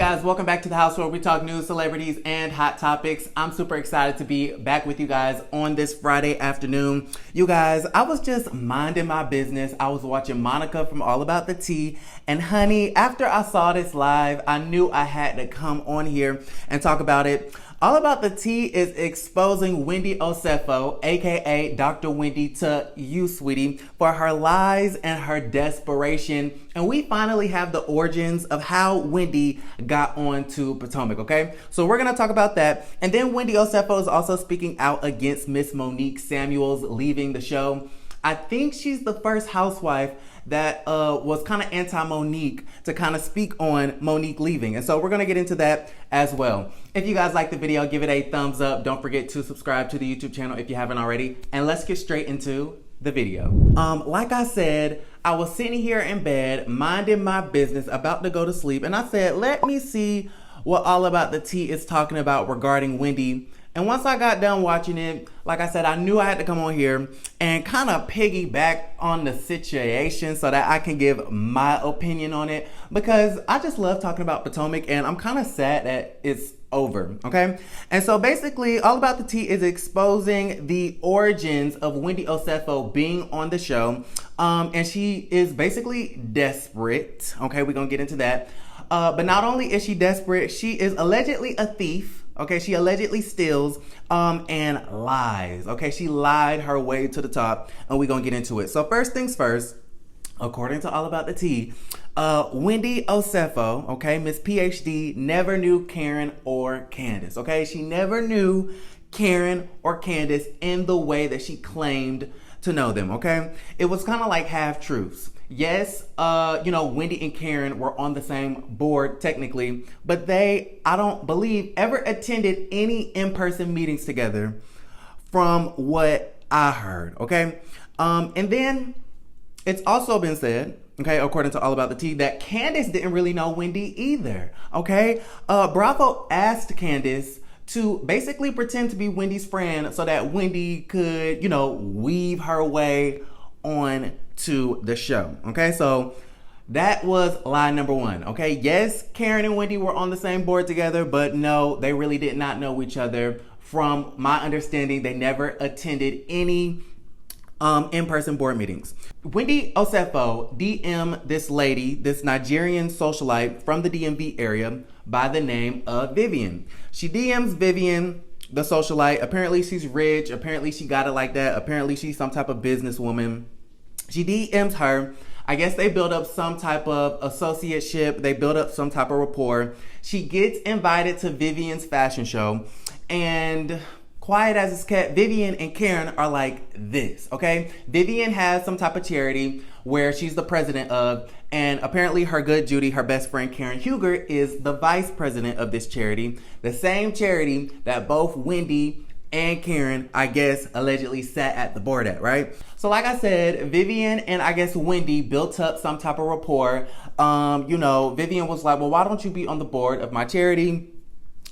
guys, welcome back to the house where we talk news, celebrities, and hot topics. I'm super excited to be back with you guys on this Friday afternoon. You guys, I was just minding my business. I was watching Monica from All About the Tea. And honey, after I saw this live, I knew I had to come on here and talk about it. All About the Tea is exposing Wendy Osefo, aka Dr. Wendy, to you, sweetie, for her lies and her desperation. And we finally have the origins of how Wendy got on to Potomac, okay? So we're gonna talk about that. And then Wendy Osefo is also speaking out against Miss Monique Samuels leaving the show. I think she's the first housewife that was kind of anti-Monique to kind of speak on Monique leaving. And so we're going to get into that as well. If you guys like the video, give it a thumbs up. Don't forget to subscribe to the YouTube channel if you haven't already. And let's get straight into the video. Like I said, I was sitting here in bed, minding my business, about to go to sleep. And I said, let me see what All About the Tea is talking about regarding Wendy. And once I got done watching it, like I said, I knew I had to come on here and kind of piggyback on the situation so that I can give my opinion on it, because I just love talking about Potomac and I'm kind of sad that it's over, okay? And so basically, All About the Tea is exposing the origins of Wendy Osefo being on the show. And she is basically desperate, okay? We're gonna get into that. But not only is she desperate, she is allegedly a thief. Okay, she allegedly steals and lies. Okay, she lied her way to the top, and we're gonna get into it. So first things first, according to All About the Tea, Wendy Osefo, okay, Miss PhD, never knew Karen or Candace. Okay, she never knew Karen or Candace in the way that she claimed to know them. Okay, it was kind of like half truths. Yes, Wendy and Karen were on the same board technically, but they, I don't believe, ever attended any in-person meetings together from what I heard, okay? And then it's also been said, okay, according to All About the Tea, that Candace didn't really know Wendy either, okay? Bravo asked Candace to basically pretend to be Wendy's friend so that Wendy could, weave her way on to the show. Okay, so that was lie number one. Okay, yes, Karen and Wendy were on the same board together, but no, they really did not know each other. From my understanding, they never attended any in-person board meetings. Wendy Osefo DM'd this lady, this Nigerian socialite from the DMV area by the name of Vivian. She DMs Vivian, the socialite. Apparently she's rich. Apparently she got it like that. Apparently she's some type of businesswoman. She DMs her. I guess they build up some type of associateship. They build up some type of rapport. She gets invited to Vivian's fashion show, and quiet as it's kept, Vivian and Karen are like this, okay? Vivian has some type of charity where she's the president of, and apparently her good Judy, her best friend Karen Huger, is the vice president of this charity. The same charity that both Wendy and Karen, I guess, allegedly sat at the board at, right? So like I said, Vivian and I guess Wendy built up some type of rapport. Vivian was like, well, why don't you be on the board of my charity?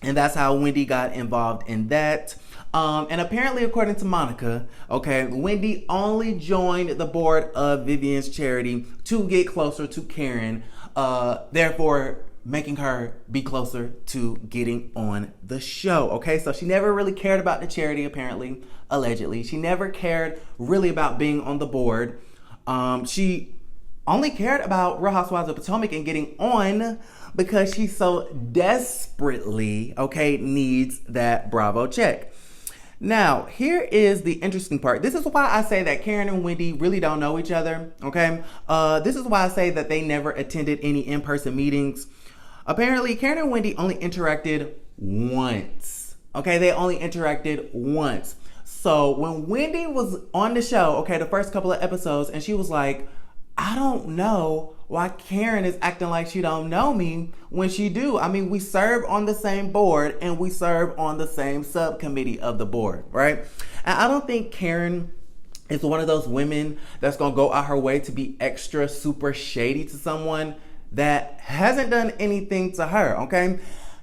And that's how Wendy got involved in that. And apparently, according to Monica, okay, Wendy only joined the board of Vivian's charity to get closer to Karen, therefore making her be closer to getting on the show, okay? So she never really cared about the charity, apparently, allegedly. She never cared really about being on the board. She only cared about Real Housewives of Potomac and getting on because she so desperately, okay, needs that Bravo check. Now, here is the interesting part. This is why I say that Karen and Wendy really don't know each other, okay? This is why I say that they never attended any in-person meetings. Apparently, Karen and Wendy only interacted once, okay? They only interacted once. So when Wendy was on the show, okay, the first couple of episodes, and she was like, I don't know why Karen is acting like she don't know me when she do. I mean, we serve on the same board and we serve on the same subcommittee of the board, right? And I don't think Karen is one of those women that's gonna go out her way to be extra super shady to someone that hasn't done anything to her, okay?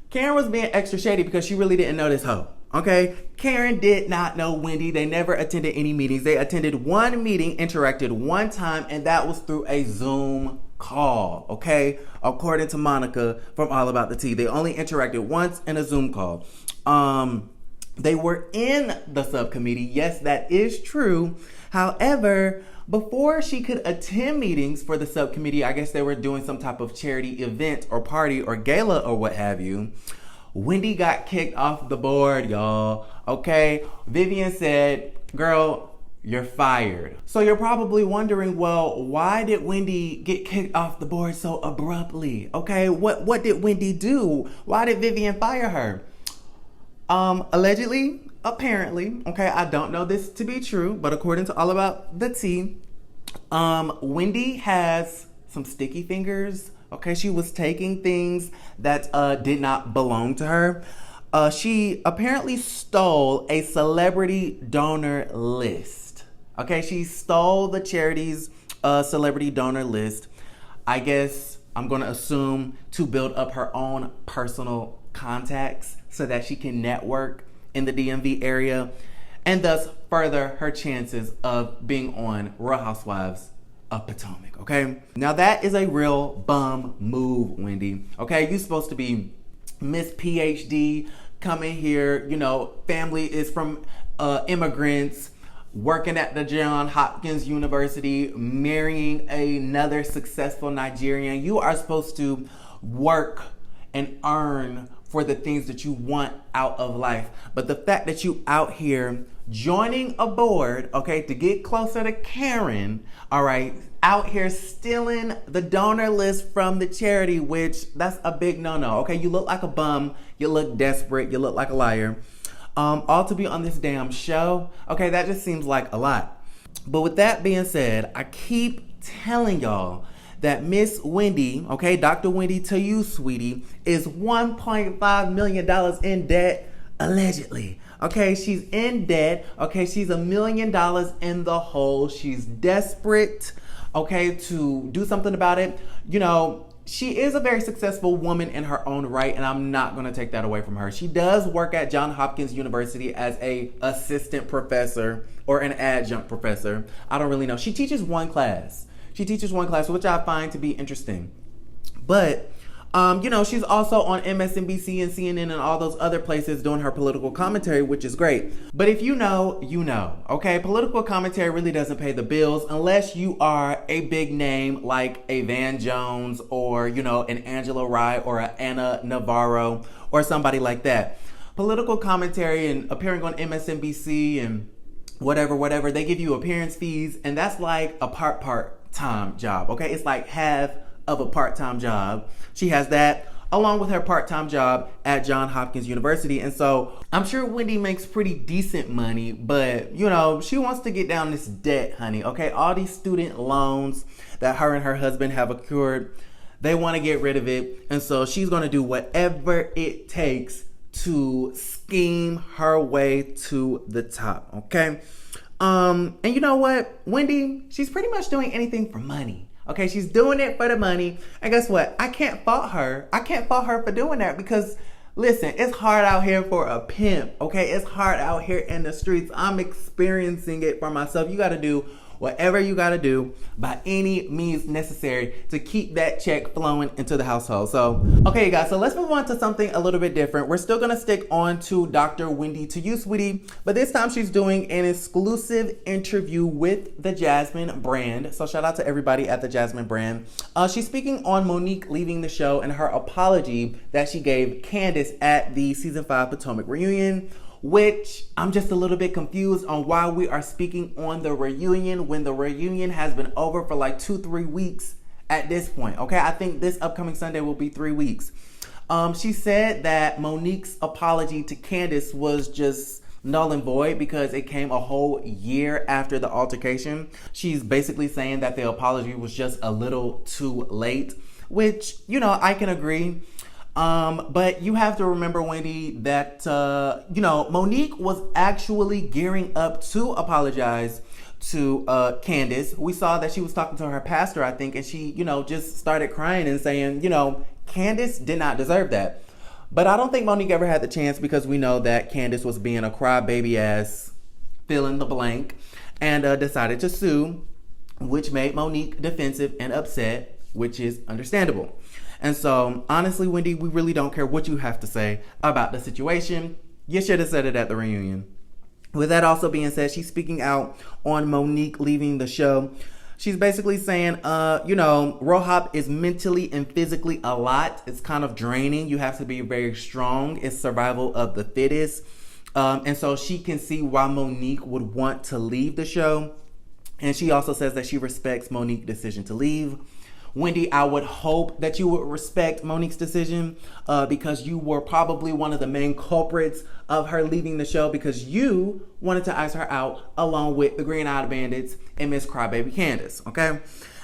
Karen was being extra shady because she really didn't know this hoe, okay? Karen did not know Wendy. They never attended any meetings. They attended one meeting, interacted one time, and that was through a Zoom call, okay? According to Monica from All About the Tea. They only interacted once in a Zoom call. They were in the subcommittee. Yes, that is true. However, before she could attend meetings for the subcommittee, I guess they were doing some type of charity event or party or gala or what have you. Wendy got kicked off the board, y'all. Okay? Vivian said, girl, you're fired. So you're probably wondering, well, why did Wendy get kicked off the board so abruptly? Okay? What did Wendy do? Why did Vivian fire her? Allegedly, apparently, okay, I don't know this to be true, but according to All About the Tea, Wendy has some sticky fingers. Okay, she was taking things that did not belong to her. She apparently stole a celebrity donor list. Okay, she stole the charity's celebrity donor list. I guess I'm going to assume to build up her own personal contacts so that she can network in the DMV area and thus further her chances of being on Real Housewives of Potomac, okay? Now that is a real bum move, Wendy, okay? You're supposed to be Miss PhD, coming here, you know, family is from immigrants, working at the Johns Hopkins University, marrying another successful Nigerian. You are supposed to work and earn for the things that you want out of life. But the fact that you out here joining a board, okay, to get closer to Karen, all right, out here stealing the donor list from the charity, which that's a big no-no, okay? You look like a bum, you look desperate, you look like a liar. All to be on this damn show, okay, that just seems like a lot. But with that being said, I keep telling y'all that Miss Wendy, okay, Dr. Wendy to you, sweetie, is $1.5 million in debt, allegedly. Okay, she's in debt. Okay, she's $1 million in the hole. She's desperate, okay, to do something about it. You know, she is a very successful woman in her own right, and I'm not going to take that away from her. She does work at Johns Hopkins University as a assistant professor or an adjunct professor. I don't really know. She teaches one class. Which I find to be interesting. But, you know, she's also on MSNBC and CNN and all those other places doing her political commentary, which is great. But if you know, you know, okay? Political commentary really doesn't pay the bills unless you are a big name like a Van Jones or, you know, an Angela Rye or an Anna Navarro or somebody like that. Political commentary and appearing on MSNBC and whatever, they give you appearance fees, and that's like a part-time job, okay? It's like half of a part-time job. She has that along with her part-time job at Johns Hopkins University. And so I'm sure Wendy makes pretty decent money, but you know, she wants to get down this debt, honey, okay? All these student loans that her and her husband have accrued, they want to get rid of it. And so she's going to do whatever it takes to scheme her way to the top, okay? And you know what? Wendy, she's pretty much doing anything for money. Okay, she's doing it for the money. And guess what? I can't fault her. I can't fault her for doing that because, listen, it's hard out here for a pimp. Okay, it's hard out here in the streets. I'm experiencing it for myself. You got to do whatever you got to do by any means necessary to keep that check flowing into the household. So, okay, guys, so let's move on to something a little bit different. We're still going to stick on to Dr. Wendy to you, sweetie, but this time she's doing an exclusive interview with the Jasmine brand. So shout out to everybody at the Jasmine brand. She's speaking on Monique leaving the show and her apology that she gave Candace at the season 5 Potomac reunion, which I'm just a little bit confused on why we are speaking on the reunion when the reunion has been over for like 2-3 weeks at this point. Okay, I think this upcoming Sunday will be 3 weeks. She said that Monique's apology to Candace was just null and void because it came a whole year after the altercation. She's basically saying that the apology was just a little too late, which, you know, I can agree. But you have to remember, Wendy, that, you know, Monique was actually gearing up to apologize to Candace. We saw that she was talking to her pastor, I think, and she, you know, just started crying and saying, you know, Candace did not deserve that. But I don't think Monique ever had the chance because we know that Candace was being a crybaby ass, fill in the blank, and decided to sue, which made Monique defensive and upset. which is understandable. And so, honestly, Wendy, we really don't care what you have to say about the situation. You should have said it at the reunion. With that also being said, she's speaking out on Monique leaving the show. She's basically saying, RHOP is mentally and physically a lot. It's kind of draining. You have to be very strong. It's survival of the fittest. And so she can see why Monique would want to leave the show. And she also says that she respects Monique's decision to leave. Wendy, I would hope that you would respect Monique's decision because you were probably one of the main culprits of her leaving the show because you wanted to ice her out along with the Green Eyed Bandits and Miss Crybaby Candace, okay?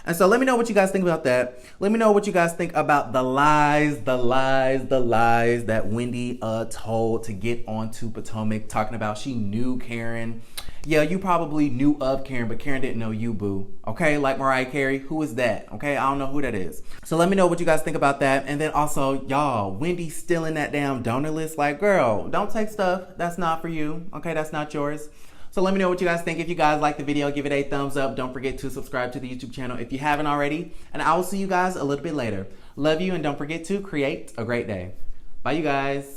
And so let me know what you guys think about that. Let me know what you guys think about the lies that Wendy told to get onto Potomac, talking about she knew Karen. Yeah, you probably knew of Karen, but Karen didn't know you, boo. Okay, like Mariah Carey, who is that? Okay, I don't know who that is. So let me know what you guys think about that. And then also, y'all, Wendy's still in that damn donor list. Like, girl, don't take stuff that's not for you. Okay, that's not yours. So let me know what you guys think. If you guys like the video, give it a thumbs up. Don't forget to subscribe to the YouTube channel if you haven't already. And I will see you guys a little bit later. Love you, and don't forget to create a great day. Bye, you guys.